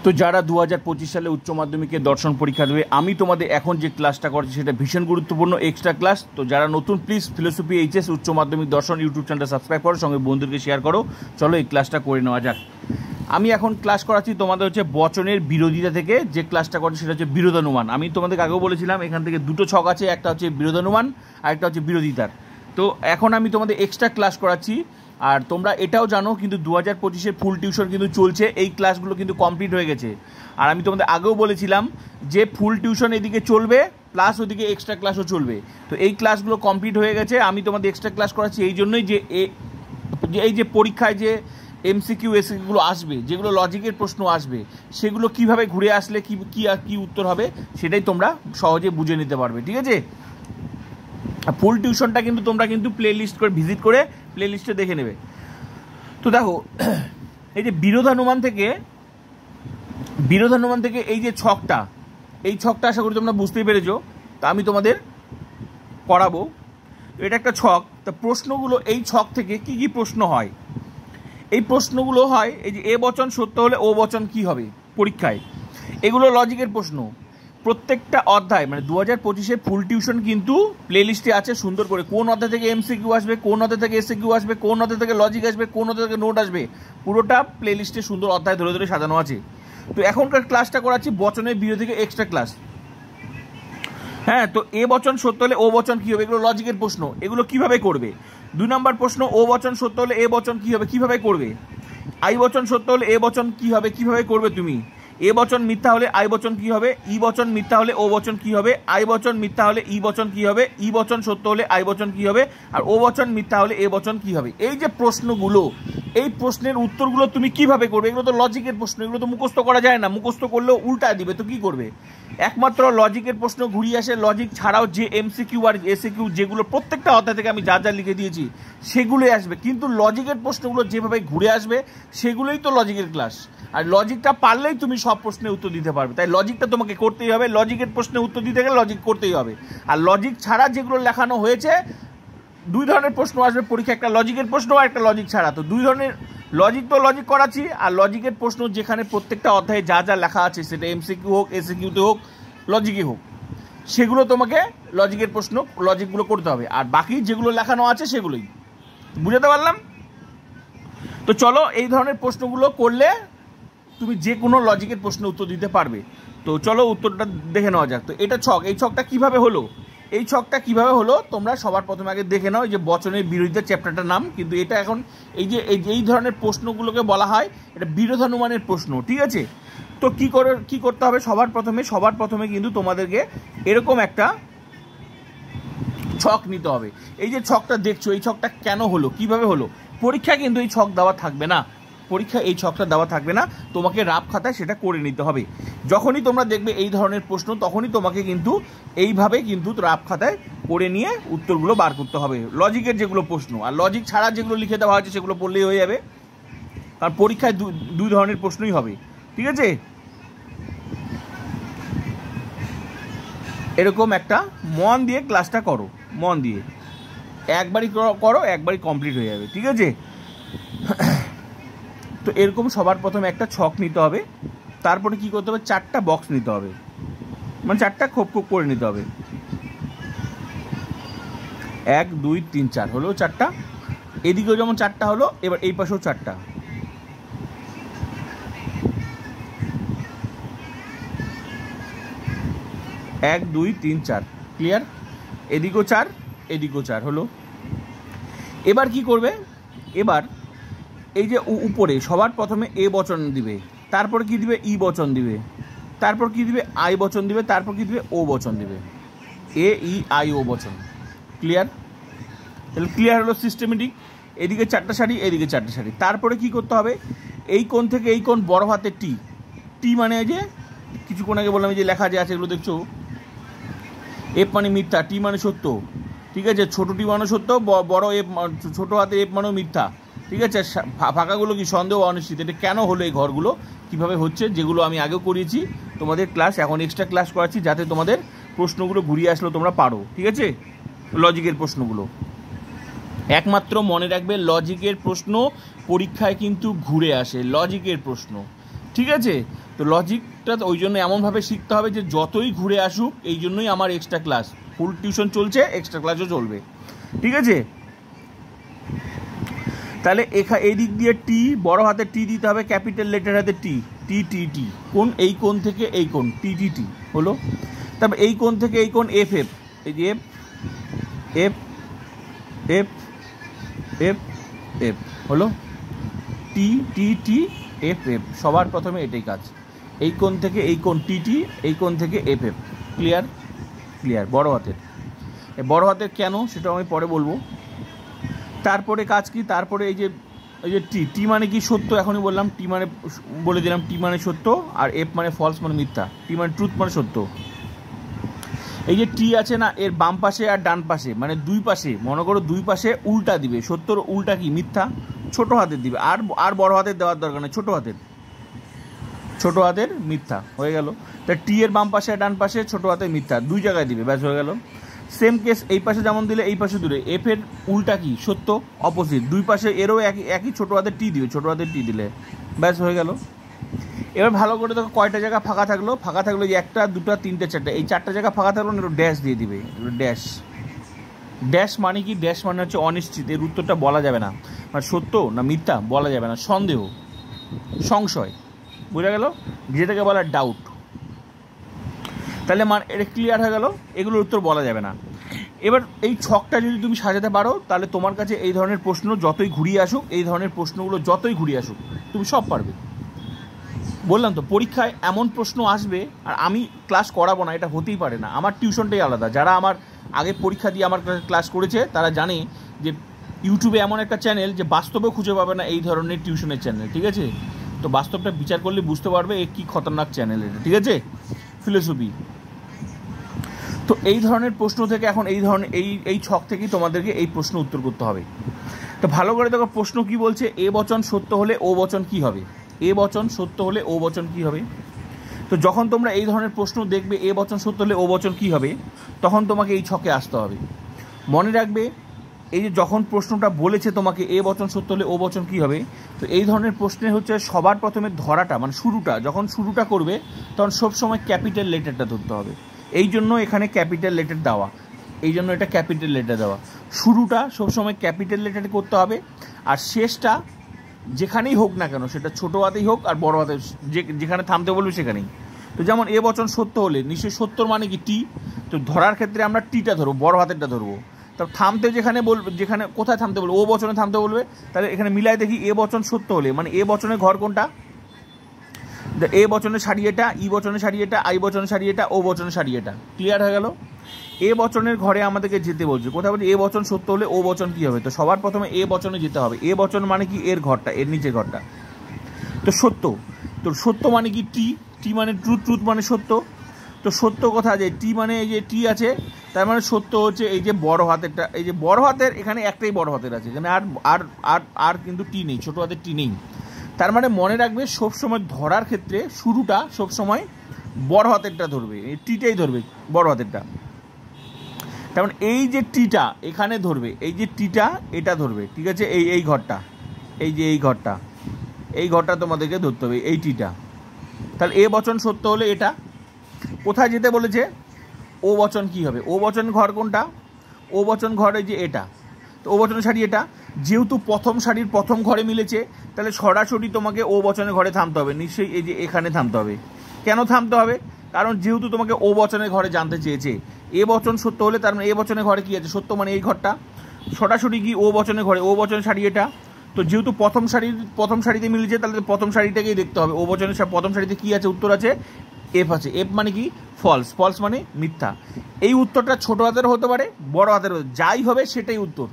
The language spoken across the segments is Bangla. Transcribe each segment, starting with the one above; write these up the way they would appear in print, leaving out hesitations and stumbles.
তো যারা 2025 সালে উচ্চ মাধ্যমিকে দর্শন পরীক্ষা দেবে, আমি তোমাদের এখন যে ক্লাসটা করছি সেটা ভীষণ গুরুত্বপূর্ণ এক্সট্রা ক্লাস। তো যারা নতুন, প্লিজ ফিলোসফি এইচএস উচ্চ মাধ্যমিক দর্শন ইউটিউব চ্যানেলটা সাবস্ক্রাইব করো, সঙ্গে বন্ধুদেরকে শেয়ার করো। চলো এই ক্লাসটা করে নেওয়া যাক। আমি এখন ক্লাস করাচ্ছি তোমাদের হচ্ছে বচনের বিরোধিতা থেকে। যে ক্লাসটা করছি সেটা হচ্ছে বিরোধানুমান। আমি তোমাদের আগেও বলেছিলাম এখান থেকে দুটো ছক আছে, একটা হচ্ছে বিরোধানুমান আর একটা হচ্ছে বিরোধিতার। তো এখন আমি তোমাদের এক্সট্রা ক্লাস করাচ্ছি। আর তোমরা এটাও জানো কিন্তু 2025-এর ফুল টিউশন কিন্তু চলছে, এই ক্লাসগুলো কিন্তু কমপ্লিট হয়ে গেছে। আর আমি তোমাদের আগেও বলেছিলাম যে ফুল টিউশন এদিকে চলবে প্লাস ওদিকে এক্সট্রা ক্লাসও চলবে। তো এই ক্লাসগুলো কমপ্লিট হয়ে গেছে। আমি তোমাদের এক্সট্রা ক্লাস করাচ্ছি এই জন্যই যে এই যে পরীক্ষায় যে এমসিকিউ এসিকিউগুলো আসবে, যেগুলো লজিকের প্রশ্ন আসবে, সেগুলো কিভাবে ঘুরে আসলে কি উত্তর হবে সেটাই তোমরা সহজে বুঝে নিতে পারবে। ঠিক আছে, ফুল টিউশনটা কিন্তু তোমরা কিন্তু প্লে লিস্ট করে ভিজিট করে প্লে লিস্টে দেখে নেবে। তো দেখো, এই যে বিরোধানুমান থেকে এই যে ছকটা, এই ছকটা আশা করি তোমরা বুঝতেই পেরেছো। তা আমি তোমাদের করাবো। এটা একটা ছক। তা প্রশ্নগুলো এই ছক থেকে কি কি প্রশ্ন হয়, এই প্রশ্নগুলো হয় এই যে এ বচন সত্য হলে ও বচন কি হবে পরীক্ষায়, এগুলো লজিকের প্রশ্ন। প্রত্যেকটা অধ্যায় মানে 2025-এর ফুল টিউশন কিন্তু প্লে লিস্টে আছে সুন্দর করে। কোন অধ্যায় থেকে এমসিকিউ আসবে, কোন অধ্যায় থেকে এসিকিউ আসবে, কোন অধ্যায় থেকে লজিক আসবে, কোন অধ্যায় থেকে নোট আসবে, পুরোটা প্লে লিস্টে সুন্দর অধ্যায় ধরে ধরে সাজানো আছে। তো এখনকার ক্লাসটা করাচ্ছি বচনের বিরোধীকে এক্সট্রা ক্লাস। হ্যাঁ, তো এ বচন সত্য হলে ও বচন কী হবে, এগুলো লজিকের প্রশ্ন। এগুলো কিভাবে করবে? 2 নম্বর প্রশ্ন, ও বচন সত্য হলে এ বচন কী হবে, কিভাবে করবে? আই বচন সত্য হলে এ বচন কী হবে, কিভাবে করবে তুমি? এ বচন মিথ্যা হলে আই বচন কী হবে, ই বচন মিথ্যা হলে ও বচন কী হবে, আই বচন মিথ্যা হলে ই বচন কী হবে, ই বচন সত্য হলে আই বচন কী হবে, আর ও বচন মিথ্যা হলে এ বচন কী হবে। এই যে প্রশ্নগুলো, এই প্রশ্নের উত্তরগুলো তুমি কিভাবে করবে? এগুলো তো লজিকের প্রশ্ন, এগুলো তো মুখস্থ করা যায় না। মুখস্থ করলেও উল্টায় দিবে, তো কী করবে? একমাত্র লজিকের প্রশ্ন ঘুরিয়ে আসে। লজিক ছাড়াও যে এমসিকিউ আর এসিকিউ যেগুলো প্রত্যেকটা অধ্যায় থেকে আমি যা যা লিখে দিয়েছি সেগুলোই আসবে, কিন্তু লজিকের প্রশ্নগুলো যেভাবে ঘুরে আসবে সেগুলোই তো লজিকের ক্লাস। আর লজিকটা পারলেই তুমি সব প্রশ্নের উত্তর দিতে পারবে। তাই লজিকটা তোমাকে করতেই হবে। লজিকের প্রশ্নের উত্তর দিতে গেলে লজিক করতেই হবে। আর লজিক ছাড়া যেগুলো লেখানো হয়েছে, 2 ধরনের প্রশ্ন আসবে পরীক্ষা, একটা লজিকের প্রশ্ন আর একটা লজিক ছাড়া। তো 2 ধরনের লজিক তো লজিক করাচ্ছি, আর লজিকের প্রশ্ন যেখানে প্রত্যেকটা অধ্যায়ে যা যা লেখা আছে, সেটা এমসিকিউ হোক, এসিকিউতে হোক, লজিকে হোক, সেগুলো তোমাকে লজিকের প্রশ্ন লজিকগুলো করতে হবে। আর বাকি যেগুলো লেখানো আছে সেগুলোই। বুঝাতে পারলাম? তো চলো, এই ধরনের প্রশ্নগুলো করলে তুমি যে কোনো লজিকের প্রশ্ন উত্তর দিতে পারবে। তো চলো উত্তরটা দেখে নেওয়া যাক। তো এটা ছক, এই ছকটা কিভাবে হলো, এই ছকটা কিভাবে হলো তোমরা সবার প্রথমে আগে দেখে নাও। যে বচনের বিরোধিতা চ্যাপ্টারটার নাম, কিন্তু এটা এখন এই ধরনের প্রশ্নগুলোকে বলা হয় এটা বিরোধানুমানের প্রশ্ন। ঠিক আছে, তো কি করতে হবে? সবার প্রথমে কিন্তু তোমাদেরকে এরকম একটা ছক নিতে হবে। এই যে ছকটা দেখছো, এই ছকটা কেন হলো, কিভাবে হলো? পরীক্ষা কিন্তু এই ছক দেওয়া থাকবে না, পরীক্ষা এই ছকটা দেওয়া থাকবে না, তোমাকে রাফ খাতায় সেটা করে নিতে হবে। যখনই তোমরা দেখবে এই ধরনের প্রশ্ন, তখনই তোমাকে কিন্তু এইভাবে কিন্তু রাফ খাতায় করে নিয়ে উত্তরগুলো বার করতে হবে, লজিকের যেগুলো প্রশ্ন। আর লজিক ছাড়া যেগুলো লিখে দেওয়া হয়েছে সেগুলো পড়লেই হয়ে যাবে, কারণ পরীক্ষায় 2 ধরনের প্রশ্নই হবে। ঠিক আছে, এরকম একটা মন দিয়ে ক্লাসটা করো, মন দিয়ে একবারই করো, একবারই কমপ্লিট হয়ে যাবে। ঠিক আছে, তো এরকম সবার প্রথমে একটা ছক নিতে হবে। তারপরে কি করতে হবে? 4টা বক্স নিতে হবে, মানে 4টা খোপ করে নিতে হবে। 1 2 3 4 হলো 4টা। এদিকেও যেমন 4টা হলো, এবার এই পাশেও 4টা। এক 2 3 4 ক্লিয়ার। এদিকেও 4, এদিকেও 4 হলো। এবার কি করবে? এবার এই যে উপরে সবার প্রথমে এ বচন দিবে, তারপর কি দিবে? ই বচন দিবে, তারপর কি দিবে? আই বচন দিবে, তারপর কি দিবে? ও বচন দিবে। এ ই আই ও বচন। ক্লিয়ার? তাহলে ক্লিয়ার হলো সিস্টেমেটিক। এদিকে 4টা সারি, এদিকে 4টা সারি। তারপরে কি করতে হবে? এই কোণ থেকে এই কোণ বড় হাতে টি, টি মানে এই যে কিছুক্ষণ আগে বললাম, এই যে লেখা যে আছে এগুলো দেখছো, এফ মানে মিথ্যা, টি মানে সত্য। ঠিক আছে, ছোটো টি মানে সত্য, বড় এফ, ছোটো হাতে এফ মানেও মিথ্যা। ঠিক আছে, ফাঁকাগুলো কি সন্দেহ, অনিশ্চিত। এটা কেন হলো, এই ঘরগুলো কীভাবে হচ্ছে, যেগুলো আমি আগেও করিয়েছি তোমাদের ক্লাস, এখন এক্সট্রা ক্লাস করাচ্ছি যাতে তোমাদের প্রশ্নগুলো ঘুরিয়ে আসলেও তোমরা পারো। ঠিক আছে, লজিকের প্রশ্নগুলো একমাত্র মনে রাখবে, লজিকের প্রশ্ন পরীক্ষায় কিন্তু ঘুরে আসে, লজিকের প্রশ্ন। ঠিক আছে? তো লজিকটা ওই জন্য এমনভাবে শিখতে হবে যে যতই ঘুরে আসুক, এই জন্যই আমার এক্সট্রা ক্লাস, ফুল টিউশন চলছে, এক্সট্রা ক্লাসও চলবে। ঠিক আছে? তাহলে এই দিক দিয়ে টি, বড় হাতে টি দিতে হবে, ক্যাপিটাল লেটার হাতে টি, টি টি টি, কোন এই কোণ থেকে এই কোণ, টি টি টি হলো। তারপর এই কোণ থেকে এই কোণ এফ এফ, এই যে F F F F F হলো, টি টি টি এফ এফ, সবার প্রথমে এটাই কাজ। এই কোণ থেকে এই কোণ টি টি, এই কোণ থেকে এফ এফ। ক্লিয়ার? ক্লিয়ার। বড় হাতের, বড় হাতের কেন সেটা আমি পরে বলবো। তারপরে কাজ কি? তারপরে এই যে টি, টি মানে কি? সত্য। এখনই বললাম টি মানে, বলে দিলাম টি মানে সত্য, আর এফ মানে ফলস মানে মিথ্যা, টি মানে ট্রুথ মানে সত্য। এই যে টি আছে না, এর বাম পাশে আর ডান পাশে মানে দুই পাশে, মনে করো দুই পাশে উল্টা দিবে, সত্যর উল্টা কি? মিথ্যা। ছোট হাতের দিবে, আর বড় হাতের দেওয়ার দরকার নেই, ছোট হাতের মিথ্যা হয়ে গেল। তা টি এর বাম পাশে আর ডান পাশে ছোট হাতের মিথ্যা, দুই জায়গায় দিবে, ব্যাস হয়ে গেল। সেম কেস এই পাশে যেমন দিলে এই পাশে দিলে, এফ এর উল্টা কি? সত্য, অপোজিট, দুই পাশে এরও একই ছোট হাতের টি দিবে, ছোট হাতের টি দিলে ব্যাস হয়ে গেল। এবার ভালো করে দেখো কয়টা জায়গা ফাঁকা থাকলো, যে একটা, দুটা, তিনটে, চারটে, এই চারটা জায়গা ফাঁকা থাকলো না, একটু ড্যাশ দিয়ে দিবে। ড্যাশ মানে কি? ড্যাশ মানে হচ্ছে অনিশ্চিত, এর উত্তরটা বলা যাবে না, মানে সত্য না মিথ্যা বলা যাবে না, সন্দেহ, সংশয়, বোঝা গেল, যেটাকে বলা ডাউট। তাহলে মানে এটা ক্লিয়ার হয়ে গেল, এগুলোর উত্তর বলা যাবে না। এবার এই ছকটা যদি তুমি সাজাতে পারো, তাহলে তোমার কাছে এই ধরনের প্রশ্ন যতই ঘুরিয়ে আসুক, এই ধরনের প্রশ্নগুলো যতই ঘুরিয়ে আসুক, তুমি সব পারবে। বললাম তো পরীক্ষায় এমন প্রশ্ন আসবে, আর আমি ক্লাস করাবো না, এটা হতেই পারে না। আমার টিউশনটাই আলাদা। যারা আমার আগে পরীক্ষা দিয়ে আমার ক্লাস করেছে তারা জানে যে ইউটিউবে এমন একটা চ্যানেল যে বাস্তবেও খুঁজে পাবে না এই ধরনের টিউশনের চ্যানেল। ঠিক আছে? তো বাস্তবটা বিচার করলে বুঝতে পারবে এ কী খতরনাক চ্যানেল এটা। ঠিক আছে? ফিলোসফি। তো এই ধরনের প্রশ্ন থেকে এখন এই ছক থেকেই তোমাদেরকে এই প্রশ্ন উত্তর করতে হবে। তো ভালো করে দেখো প্রশ্ন কি বলছে, এ বচন সত্য হলে ও বচন কি হবে? এ বচন সত্য হলে ও বচন কি হবে? তো যখন তোমরা এই ধরনের প্রশ্ন দেখবে এ বচন সত্য হলে ও বচন কি হবে, তখন তোমাকে এই ছকে আসতে হবে। মনে রাখবে, এই যে যখন প্রশ্নটা বলেছে তোমাকে এ বচন সত্য হলে ও বচন কি হবে, তো এই ধরনের প্রশ্নে হচ্ছে সবার প্রথমে ধরাটা, মানে শুরুটা, যখন শুরুটা করবে তখন সবসময় ক্যাপিটাল লেটারটা ধরতে হবে। এই জন্য এখানে ক্যাপিটাল লেটার দেওয়া, এই জন্য এটা ক্যাপিটাল লেটার দেওয়া। শুরুটা সবসময় ক্যাপিটাল লেটারে করতে হবে, আর শেষটা যেখানেই হোক না কেন, সেটা ছোটো হাতেই হোক আর বড় হাতে, যেখানে থামতে বলবে সেখানেই। তো যেমন এ বচন সত্য হলে নিশ্চয়ই সত্যর মানে কি? টি। তো ধরার ক্ষেত্রে আমরা টিটা ধরবো, বড় হাতেরটা ধরবো। তো থামতে যেখানে বলবে, যেখানে কোথায় থামতে বলবে, ও বচনে থামতে বলবে, তাহলে এখানে মিলাই দেখি এ বচন সত্য হলে, মানে এ বচনের ঘর কোনটা? এ বচনে সারি এটা, ই বচনে সারি এটা, আই বচনে সারি এটা, ও বচনে সারি এটা। ক্লিয়ার হয়ে গেল? এ বচনের ঘরে আমাদেরকে যেতে বলছে। কোথায় বলছে এ বচন সত্য হলে ও বচন কী হবে? তো সবার প্রথমে এ বচনে যেতে হবে। এ বচন মানে কি? এর ঘরটা, এর নিচের ঘরটা। তো সত্য, তো সত্য মানে কি? টি। টি মানে ট্রুথ, ট্রুথ মানে সত্য। তো সত্য কথা যে টি মানে এই যে টি আছে, তার মানে সত্য হচ্ছে এই যে বড় হাতেরটা, এই যে বড় হাতের, এখানে একটাই বড় হাতের আছে, এখানে আর আর আর আর কিন্তু টি নেই, ছোটো হাতের টি নেই। তার মানে মনে রাখবে সবসময় ধরার ক্ষেত্রে শুরুটা সবসময় বড় হাতেরটা ধরবে, এই টিটাই ধরবে, বড় হাতেরটা। তার মানে এই যে টিটা এখানে ধরবে, এই যে টিটা এটা ধরবে। ঠিক আছে? এই ঘরটা, এই যে এই ঘরটা তোমাদেরকে ধরতে হবে, এই টিটা। তাহলে এ বচন সত্য হলে এটা কোথায় যেতে বলেছে? ও বচন কি হবে? ও বচন ঘর কোনটা? ও বচন ঘর এই যে এটা। তো ও বচনের সারি এটা, যেহেতু প্রথম সারির প্রথম ঘরে মিলেছে, তাহলে সরাসরি তোমাকে ও বচনের ঘরে থামতে হবে, নিশ্চয়ই এই যে এখানে থামতে হবে। কেন থামতে হবে? কারণ যেহেতু তোমাকে ও বচনের ঘরে জানতে চেয়েছে, এ বচন সত্য হলে তার মানে এ বচনের ঘরে কী আছে? সত্য মানে এই ঘরটা, সরাসরি কি ও বচনের ঘরে, ও বচনের সারি এটা। তো যেহেতু প্রথম সারিতে মিলেছে, তাহলে প্রথম সারিটাকেই দেখতে হবে। ও বচনের প্রথম সারিতে কী আছে? উত্তর আছে এফ আছে। এফ মানে কি? ফলস। ফলস মানে মিথ্যা। এই উত্তরটা ছোটো হাতের হতে পারে, বড় হাতের হতে, যাই হবে সেটাই উত্তর,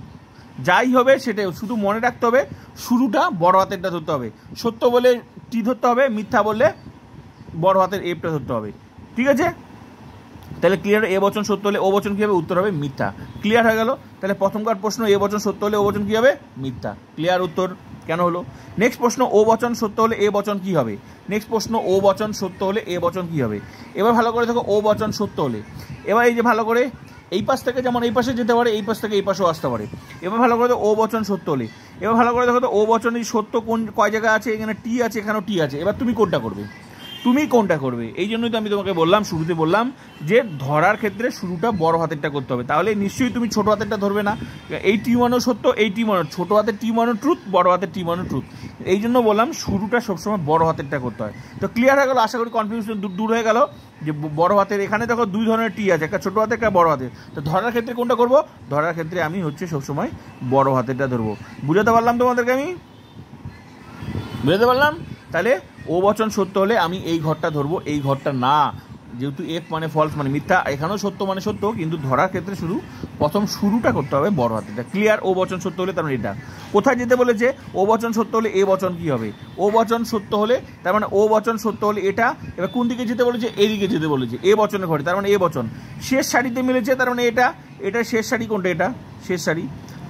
যাই হবে সেটাই। শুধু মনে রাখতে হবে শুরুটা বড় হাতেরটা ধরতে হবে, সত্য বলে টি ধরতে হবে, মিথ্যা বললে বড় হাতের এফটা ধরতে হবে। ঠিক আছে? তাহলে ক্লিয়ার? এ বচন সত্য হলে ও বচন কী হবে? উত্তর হবে মিথ্যা। ক্লিয়ার হয়ে গেল? তাহলে প্রথমকার প্রশ্ন এ বচন সত্য হলে ও বচন কী হবে? মিথ্যা। ক্লিয়ার? উত্তর কেন হলো? নেক্সট প্রশ্ন ও বচন সত্য হলে এ বচন কী হবে? নেক্সট প্রশ্ন ও বচন সত্য হলে এ বচন কী হবে? এবার ভালো করে দেখো ও বচন সত্য হলে, এবার এই যে ভালো করে এই পাশ থেকে যেমন এই পাশে যেতে পারে, এই পাশ থেকে এই পাশেও আসতে পারে। এবার ভালো করে দেখো ও বচন সত্য হলে, এবার ভালো করে দেখো তো ও বচন এই সত্য কয় জায়গায় আছে, এখানে টি আছে, এখানেও টি আছে। এবার তুমি কোনটা করবে? এই জন্যই তো আমি তোমাকে বললাম, শুরুতে বললাম যে ধরার ক্ষেত্রে শুরুটা বড় হাতেরটা করতে হবে, তাহলে নিশ্চয়ই তুমি ছোট হাতেরটা ধরবে না। এই টি মানও সত্য, এই টি মানও, ছোট হাতের টি মানও ট্রুথ, বড় হাতের টি মানও ট্রুথ। এই জন্য বললাম শুরুটা সবসময় বড় হাতেরটা করতে হয়। তো ক্লিয়ার হয়ে গেল, আশা করি কনফিউশন দূর হয়ে গেল যে বড় হাতের এখানে দেখো দুই ধরনের টি আছে, একটা ছোট হাতের, একটা বড় হাতের। তো ধরার ক্ষেত্রে কোনটা করবো? ধরার ক্ষেত্রে আমি হচ্ছে সবসময় বড় হাতেরটা ধরবো। বুঝাতে পারলাম তোমাদেরকে? আমি বুঝাতে পারলাম? তাহলে ও বচন সত্য হলে আমি এই ঘরটা ধরবো, এই ঘরটা না, যেহেতু এফ মানে ফলস মানে মিথ্যা, এখানেও সত্য মানে সত্য, কিন্তু ধরার ক্ষেত্রে শুধু প্রথম শুরুটা করতে হবে বড় হাতেরটা। ক্লিয়ার? ও বচন সত্য হলে তার মানে এটা কোথায় যেতে বলেছে? ও বচন সত্য হলে এ বচন কি হবে? ও বচন সত্য হলে তার মানে ও বচন সত্য হলে এটা, এবার কোন দিকে যেতে বলেছে? এদিকে যেতে বলেছে, এ বচনের ঘরে, তার মানে এ বচন শেষ সারিতে মিলেছে, তার মানে এটা শেষ সারি। কোনটা? এটা শেষ সারি।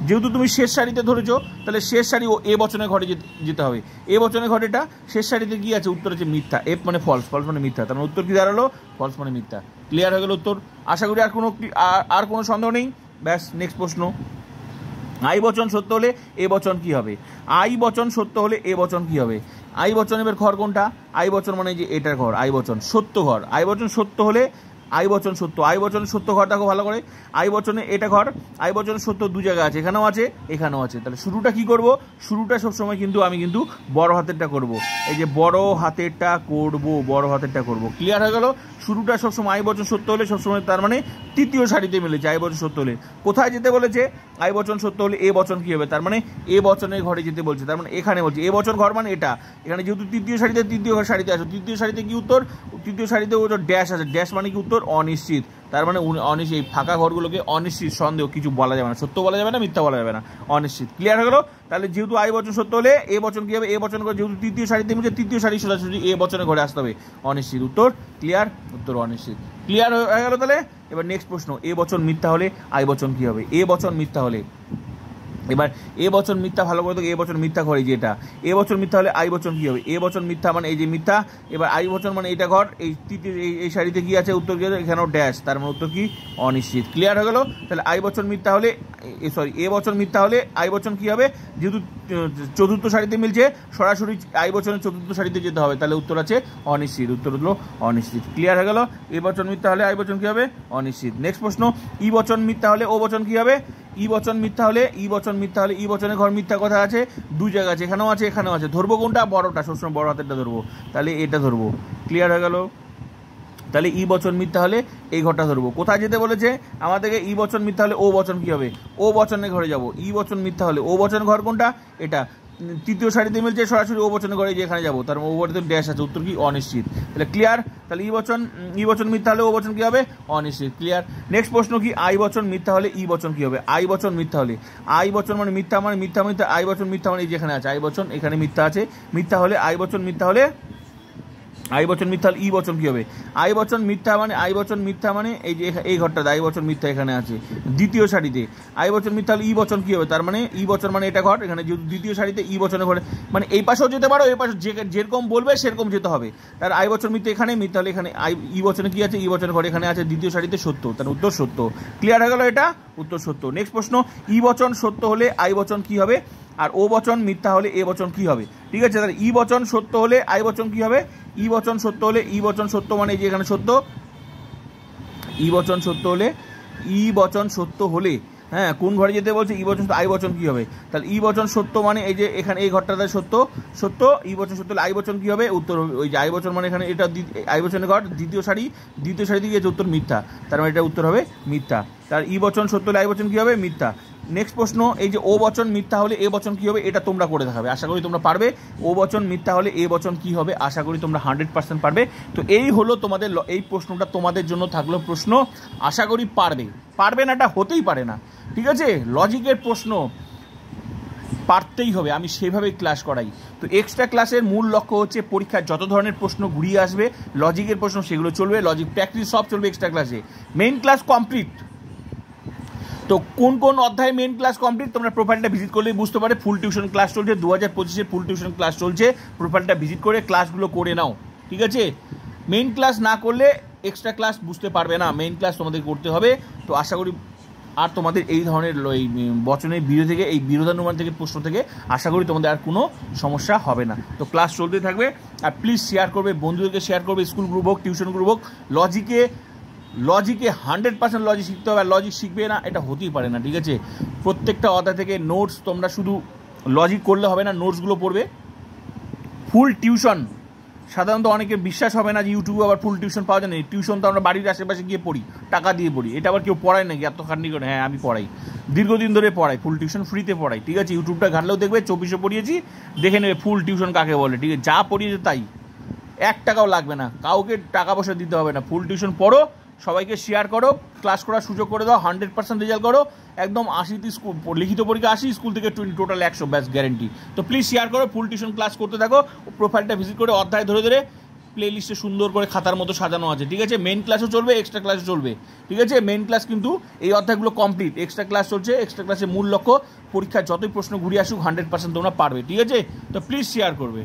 যেহেতু তুমি শেষ সারিতে ধরেছো, তাহলে শেষ সারি ও এ বচনের ঘরে যেতে হবে। এ বচনের ঘরেটা শেষ সারিতে কি আছে? উত্তর হচ্ছে মিথ্যা। এফ মানে ফলস, ফলস মানে মিথ্যা, তার মানে উত্তর কি দাঁড়ালো? ফলস মানে মিথ্যা। ক্লিয়ার হয়ে গেল উত্তর? আশা করি আর কোনো সন্দেহ নেই। ব্যাস, নেক্সট প্রশ্ন। আই বচন সত্য হলে এ বচন কি হবে? আই বচন সত্য হলে এ বচন কি হবে? আই বচনের ঘর কোনটা? আই বচন মানে যে এটার ঘর, আই বচন সত্য ঘর। আই বচন সত্য হলে আই বচন সত্য, আই বচন সত্য ঘর দেখো ভালো করে, আই বচনে এটা ঘর, আই বচন সত্য দু জায়গা আছে, এখানেও আছে, এখানেও আছে। তাহলে শুরুটা কি করব? শুরুটা সবসময় কিন্তু আমি বড় হাতেরটা করব। এই যে বড় হাতেরটা করব। ক্লিয়ার হয়ে গেল? শুরুটা সবসময় আই বচন সত্য হলে সবসময়, তার মানে তৃতীয় সারিতে মিলেছে আই বচন সত্য হলে। কোথায় যেতে বলেছে? আই বচন সত্য হলে এ বচন কি হবে? তার মানে এ বচনের ঘরে যেতে বলছে, তার মানে এখানে বলছে এ বচন ঘর মানে এটা। এখানে যেহেতু তৃতীয় সারিতে আসো, তৃতীয় সারিতে কি উত্তর? তৃতীয় সারিতে ও ড্যাশ আছে, ড্যাশ মানে কি উত্তর? অনিশ্চিত। তার মানে অনিশ্চিত, এই ফাঁকা ঘরগুলোকে অনিশ্চিত, সন্দেহ, কিছু বলা যাবে না, সত্য বলা যাবে না, মিথ্যা বলা যাবে না, অনিশ্চিত। ক্লিয়ার হয়ে গেল? তাহলে যেহেতু আই বচন সত্য হলে এ বচন কি হবে? এ বচন করে, যেহেতু তৃতীয় সারিতে মিলছে, তৃতীয় সারি সোজাসুজি এ বচনের ঘরে আসতে হবে, অনিশ্চিত। উত্তর ক্লিয়ার? উত্তর অনিশ্চিত। ক্লিয়ার হয়ে গেল? তাহলে এবার নেক্সট প্রশ্ন, এ বচন মিথ্যা হলে আই বচন কি হবে? এ বচন মিথ্যা হলে, এবার এ বচন মিথ্যা, ভালো করে তো এ বচন মিথ্যা ঘরে যে এটা, এ বচন মিথ্যা হলে আই বচন কি হবে? এ বচন মিথ্যা মানে এই যে মিথ্যা, এবার আই বচন মানে এটা ঘর, এই তৃতীয় এই সারিতে কি আছে? উত্তর কি আছে? এখানেও ড্যাশ, তার মানে উত্তর কি? অনিশ্চিত। ক্লিয়ার হয়ে গেল? তাহলে আই বচন মিথ্যা হলে, এ বচন মিথ্যা হলে আই বচন কি হবে? যেহেতু চতুর্থ সারিতে মিলছে, সরাসরি আই বচনের চতুর্থ সারিতে যেতে হবে, তাহলে উত্তর আছে অনিশ্চিত। উত্তর হলো অনিশ্চিত। ক্লিয়ার হয়ে গেল? এ বচন মিথ্যা হলে আই বচন কি হবে? অনিশ্চিত। নেক্সট প্রশ্ন, ই বচন মিথ্যা হলে ও বচন কি হবে? ই বচন মিথ্যা হলে ই বচনের ঘর মিথ্যা কথা আছে, দুই জায়গা আছে, এখানেও আছে, এখানেও আছে। ধরবো কোনটা? বড়টা, সবসময় বড় হাতেরটা ধরবো, তাহলে এটা ধরবো। ক্লিয়ার হয়ে গেল? তাহলে ই বচন মিথ্যা হলে এই ঘরটা ধরবো। কোথায় যেতে বলেছে আমাদেরকে? ই বচন মিথ্যা হলে ও বচন কি হবে? ও বচনের ঘরে যাব। ই বচন মিথ্যা হলে ও বচন ঘর কোনটা? এটা তৃতীয় সারিতে মিলছে, সরাসরি ও বচনের ঘরে যে এখানে যাবো, তার ও বচনের ড্যাশ আছে, উত্তর কি? অনিশ্চিত। তাহলে ক্লিয়ার? তাহলে ই বচন মিথ্যা হলে ও বচন কি হবে? অনিশ্চিত। ক্লিয়ার? নেক্সট প্রশ্ন কি, আই বচন মিথ্যা হলে ই বচন কি হবে? আই বচন মিথ্যা হলে, আই বচন মানে মিথ্যা, আই বচন মিথ্যা মানে যেখানে আছে আই বচন, এখানে মিথ্যা আছে, মিথ্যা হলে আই বচন মিথ্যা হলে আই বচন মিথ্যা হলে ই বচন কি হবে? আই বচন মিথ্যা মানে এই যে এই ঘরটা, আই বচন মিথ্যা এখানে আছে দ্বিতীয় সারিতে, আই বচন মিথ্যা হলে ই বচন কি হবে? তার মানে ই বচন মানে এটা ঘর, এখানে যেহেতু দ্বিতীয় সারিতে ই বচনের ঘরে, মানে এই পাশেও যেতে পারো, এই পাশে যেরকম বলবে সেরকম যেতে হবে। তার আই বচন মিথ্যা এখানে, মিথ্যা হলে এখানে ই বচনে কি আছে? ই বচনের ঘরে এখানে আছে, দ্বিতীয় সারিতে সত্য, তার উত্তর সত্য। ক্লিয়ার হয়ে গেল? এটা উত্তর সত্য। নেক্সট প্রশ্ন, ই বচন সত্য হলে আই বচন কি হবে? আর ও বচন মিথ্যা হলে এ বচন কি হবে? ঠিক আছে, তাহলে ই বচন সত্য হলে আই বচন কি হবে? ই বচন সত্য হলে, ই বচন সত্য মানে যে এখানে সত্য, ই বচন সত্য হলে হ্যাঁ, কোন ঘরে যেতে বলছে? ই বচন, আই বচন কি হবে? তাহলে ই বচন সত্য মানে এই যে এখানে এই ঘরটাতে সত্য, ই বচন সত্য হলে আই বচন কি হবে? উত্তর ওই যে আই বচন মানে এখানে এটা আই বচনের ঘর, দ্বিতীয় সারি দিয়ে গেছে, উত্তর মিথ্যা, তার মানে এটা উত্তর হবে মিথ্যা। তার ই বচন সত্য হলে আই বচন কি হবে? মিথ্যা। নেক্সট প্রশ্ন, এই যে ও বচন মিথ্যা হলে এ বচন কি হবে? এটা তোমরা করে দেখাবে, আশা করি তোমরা পারবে। ও বচন মিথ্যা হলে এ বচন কি হবে? আশা করি তোমরা 100% পারবে। তো এই হলো তোমাদের, এই প্রশ্নটা তোমাদের জন্য থাকলো প্রশ্ন, আশা করি পারবে না, এটা হতেই পারে না। ঠিক আছে, লজিকের প্রশ্ন পারতেই হবে, আমি সেভাবেই ক্লাস করাই। তো এক্সট্রা ক্লাসের মূল লক্ষ্য হচ্ছে পরীক্ষায় যত ধরনের প্রশ্ন ঘুরিয়ে আসবে, লজিকের প্রশ্ন সেগুলো চলবে, লজিক প্র্যাকটিস সব চলবে এক্সট্রা ক্লাসে। Main class complete. তো কোন অধ্যায়ে মেইন ক্লাস কমপ্লিট তোমরা প্রোফাইলটা ভিজিট করলেই বুঝতে পারে। ফুল টিউশন ক্লাস চলছে, 2025-এর ফুল টিউশন ক্লাস চলছে, প্রোফাইলটা ভিজিট করে ক্লাসগুলো করে নাও। ঠিক আছে, মেইন ক্লাস না করলে এক্সট্রা ক্লাস বুঝতে পারবে না, মেইন ক্লাস তোমাদের করতে হবে। তো আশা করি আর তোমাদের এই ধরনের এই বচনের ভিডিও থেকে, এই বিরোধানুমান থেকে, প্রশ্ন থেকে আশা করি তোমাদের আর কোনো সমস্যা হবে না। তো ক্লাস চলতেই থাকবে, আর প্লিজ শেয়ার করবে, বন্ধুদেরকে শেয়ার করবে, স্কুল গ্রুপ হোক, টিউশন গ্রুপ হোক। লজিকে 100% লজিক শিখতে হবে, আর লজিক শিখবে না এটা হতেই পারে না, ঠিক আছে? প্রত্যেকটা অধ্যায় থেকে নোটস, তোমরা শুধু লজিক করলে হবে না, নোটসগুলো পড়বে। ফুল টিউশন, সাধারণত অনেকের বিশ্বাস হবে না যে ইউটিউবে আবার ফুল টিউশন পাওয়া যায় না। টিউশন তো আমরা বাড়ির আশেপাশে গিয়ে পড়ি, টাকা দিয়ে পড়ি, এটা আবার কেউ পড়ায় নাকি এত খাটনি করে? হ্যাঁ, আমি পড়াই, দীর্ঘদিন ধরে পড়াই, ফুল টিউশন ফ্রিতে পড়াই, ঠিক আছে? ইউটিউবটা ঘাটলেও দেখবে 2400 পড়িয়েছি, দেখে নেবে ফুল টিউশন কাকে বলে, ঠিক আছে? যা পড়িয়েছে তাই, 1 টাকাও লাগবে না, কাউকে টাকা পয়সা দিতে হবে না। ফুল টিউশন পড়ো, সবাইকে শেয়ার করো, ক্লাস করার সুযোগ করে দাও, 100% রেজাল্ট করো, একদম 80তে স্কুল লিখিত পরীক্ষা 80, স্কুল থেকে 20, টোটাল 100, ব্যাস গ্যারেন্টি। তো প্লিজ শেয়ার করো, ফুল টিউশন ক্লাস করতে থাকো, প্রোফাইলটা ভিজিট করে অধ্যায় ধরে ধরে প্লে লিস্টে সুন্দর করে খাতার মতো সাজানো আছে, ঠিক আছে? মেইন ক্লাসও চলবে, এক্সট্রা ক্লাসও চলবে, ঠিক আছে? মেইন ক্লাস কিন্তু এই অধ্যায়গুলো কমপ্লিট, এক্সট্রা ক্লাস চলছে। এক্সট্রা ক্লাসের মূল লক্ষ্য পরীক্ষায় যতই প্রশ্ন ঘুরিয়ে আসুক 100% তোমরা পারবে, ঠিক আছে? তো প্লিজ শেয়ার করবে।